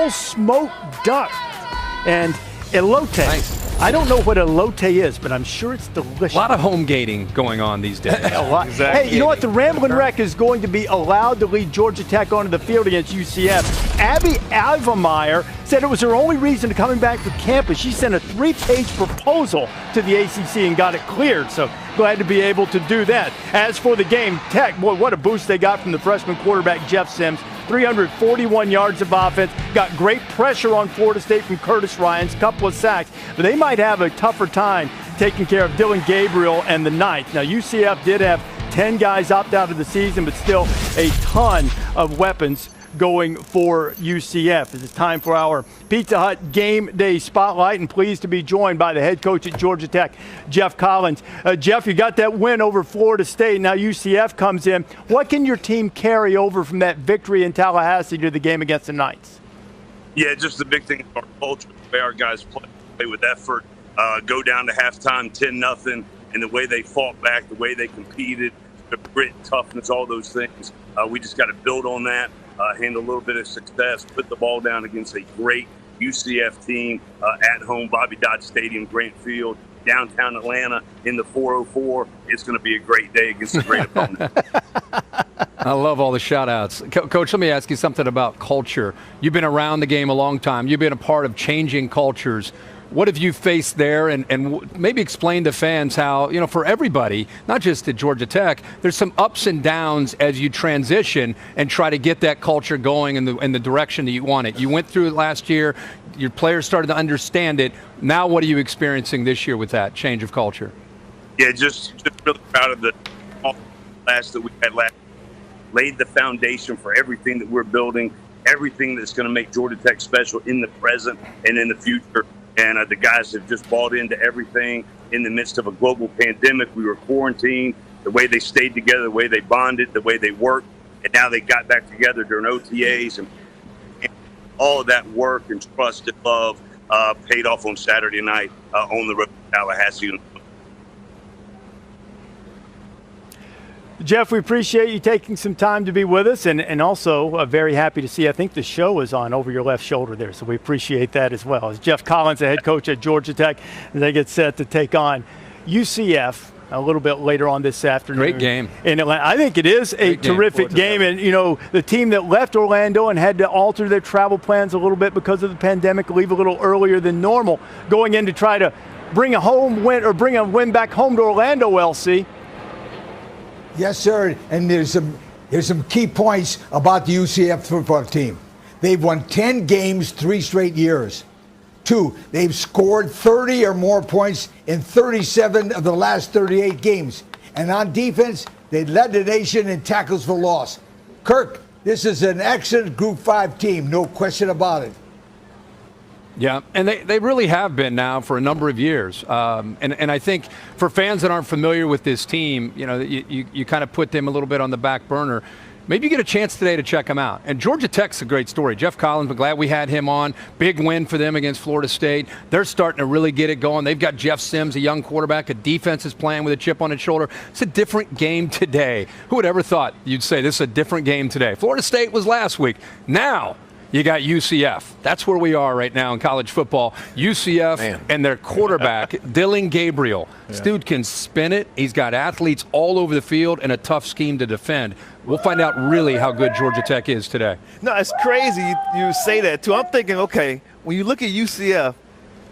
double smoked duck and elote. Nice. I don't know what elote is, but I'm sure it's delicious. A lot of home gating going on these days. A lot. Hey, you know what? The Ramblin' Wreck is going to be allowed to lead Georgia Tech onto the field against UCF. Abby Alvermeyer said it was her only reason to coming back to campus. She sent a 3-page proposal to the ACC and got it cleared. So glad to be able to do that. As for the game, Tech, boy, what a boost they got from the freshman quarterback Jeff Sims. 341 yards of offense, got great pressure on Florida State from Curtis Ryan's, couple of sacks, but they might have a tougher time taking care of Dylan Gabriel and the Knights. Now, UCF did have 10 guys opt out of the season, but still a ton of weapons going for UCF. It's time for our Pizza Hut Game Day Spotlight, and pleased to be joined by the head coach at Georgia Tech, Jeff Collins. Jeff, you got that win over Florida State. Now UCF comes in. What can your team carry over from that victory in Tallahassee to the game against the Knights? Yeah, just the big thing is our culture, the way our guys play with effort, go down to halftime 10-0, and the way they fought back, the way they competed, the grit, toughness, all those things. We just got to build on that. Handle a little bit of success, put the ball down against a great UCF team at home, Bobby Dodd Stadium, Grant Field, downtown Atlanta in the 404. It's going to be a great day against a great opponent. I love all the shout-outs. Coach, let me ask you something about culture. You've been around the game a long time. You've been a part of changing cultures. What have you faced there, and maybe explain to fans how, you know, for everybody, not just at Georgia Tech, there's some ups and downs as you transition and try to get that culture going in the direction that you want it. You went through it last year. Your players started to understand it. Now what are you experiencing this year with that change of culture? Yeah, just really proud of the class that we had last year. Laid the foundation for everything that we're building, everything that's going to make Georgia Tech special in the present and in the future. And the guys have just bought into everything in the midst of a global pandemic. We were quarantined, the way they stayed together, the way they bonded, the way they worked. And now they got back together during OTAs. And all of that work and trust and love paid off on Saturday night on the road to Tallahassee. Jeff, we appreciate you taking some time to be with us, and also very happy to see, I think the show is on over your left shoulder there, so we appreciate that as well. It's Jeff Collins, the head coach at Georgia Tech, and they get set to take on UCF a little bit later on this afternoon. Great game. In Atlanta. I think it is a terrific game, and, you know, the team that left Orlando and had to alter their travel plans a little bit because of the pandemic, leave a little earlier than normal, going in to try to bring a home win or bring a win back home to Orlando, LC. Yes, sir. And there's some key points about the UCF football team. They've won 10 games 3 straight years. 2, they've scored 30 or more points in 37 of the last 38 games. And on defense, they led the nation in tackles for loss. Kirk, this is an excellent Group 5 team, no question about it. Yeah, and they really have been now for a number of years. And I think for fans that aren't familiar with this team, you know, you kind of put them a little bit on the back burner. Maybe you get a chance today to check them out. And Georgia Tech's a great story. Jeff Collins, I'm glad we had him on. Big win for them against Florida State. They're starting to really get it going. They've got Jeff Sims, a young quarterback. A defense is playing with a chip on its shoulder. It's a different game today. Who would ever thought you'd say this is a different game today? Florida State was last week. Now you got UCF. That's where we are right now in college football. UCF and their quarterback, Dylan Gabriel. This dude can spin it. He's got athletes all over the field and a tough scheme to defend. We'll find out really how good Georgia Tech is today. No, it's crazy you say that, too. I'm thinking, okay, when you look at UCF,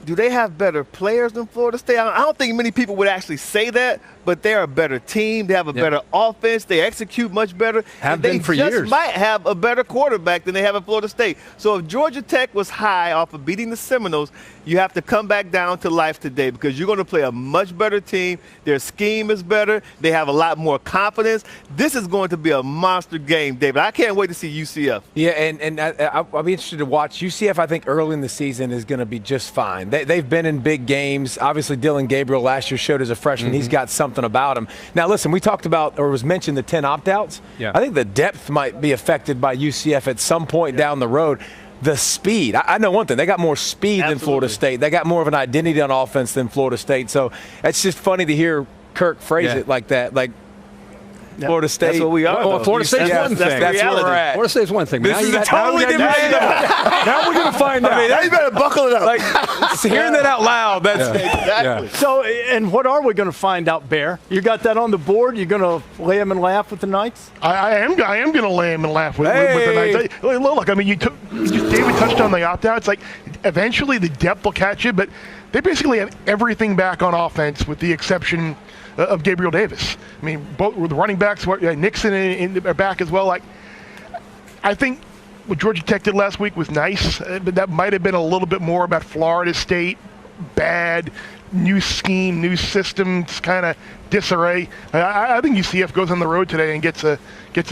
do they have better players than Florida State? I don't think many people would actually say that, but they're a better team. They have a better offense. They execute much better. Have been for years. They just might have a better quarterback than they have at Florida State. So if Georgia Tech was high off of beating the Seminoles, you have to come back down to life today because you're going to play a much better team. Their scheme is better. They have a lot more confidence. This is going to be a monster game, David. I can't wait to see UCF. Yeah, and I'll be interested to watch. UCF, I think, early in the season is going to be just fine. They've been in big games. Obviously, Dylan Gabriel last year showed as a freshman he's got something about him. Now, listen, we talked about, or was mentioned, the 10 opt-outs. Yeah. I think the depth might be affected by UCF at some point down the road. The speed. I know one thing. They got more speed than Florida State. They got more of an identity on offense than Florida State. So it's just funny to hear Kirk phrase it like that. Like, Florida State. That's what we are. Well, Florida State's one thing. That's where we're at. Florida State's one thing. This is a totally different game. Now we're going to find out. I mean, Now you better buckle it up. Like, hearing that out loud, that's exactly. So, and what are we going to find out, Bear? You got that on the board? You're going to lay him and laugh with the Knights? I am going to lay him and laugh with the Knights. Look, I mean, David touched on the opt-out. It's like eventually the depth will catch you, but they basically have everything back on offense with the exception of Gabriel Davis. I mean, both the running backs, Nixon are back as well. Like, I think what Georgia Tech did last week was nice, but that might have been a little bit more about Florida State, bad, new scheme, new systems, kind of disarray. I think UCF goes on the road today and gets a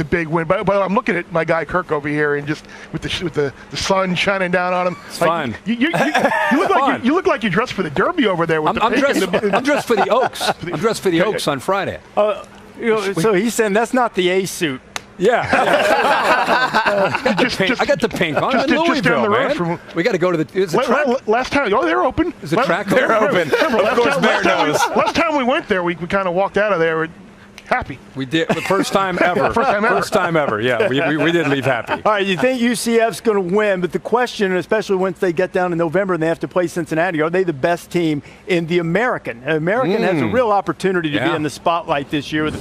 big win. But I'm looking at my guy Kirk over here, and just with the sun shining down on him. It's fine. You look like you're dressed for the Derby over there. With I'm dressed for the Oaks. I'm dressed for the Oaks on Friday. So he's saying that's not the A suit. Yeah. I got the pink on. I'm in Louisville, just down the road man. We got to go to the. Is the track? Last time, they're open. Is the track They're open. Last time we went there, we kind of walked out of there happy. We did the first time ever. First time ever. Yeah, we did leave happy. All right, you think UCF's going to win, but the question, especially once they get down in November and they have to play Cincinnati, are they the best team in the American? American has a real opportunity to be in the spotlight this year with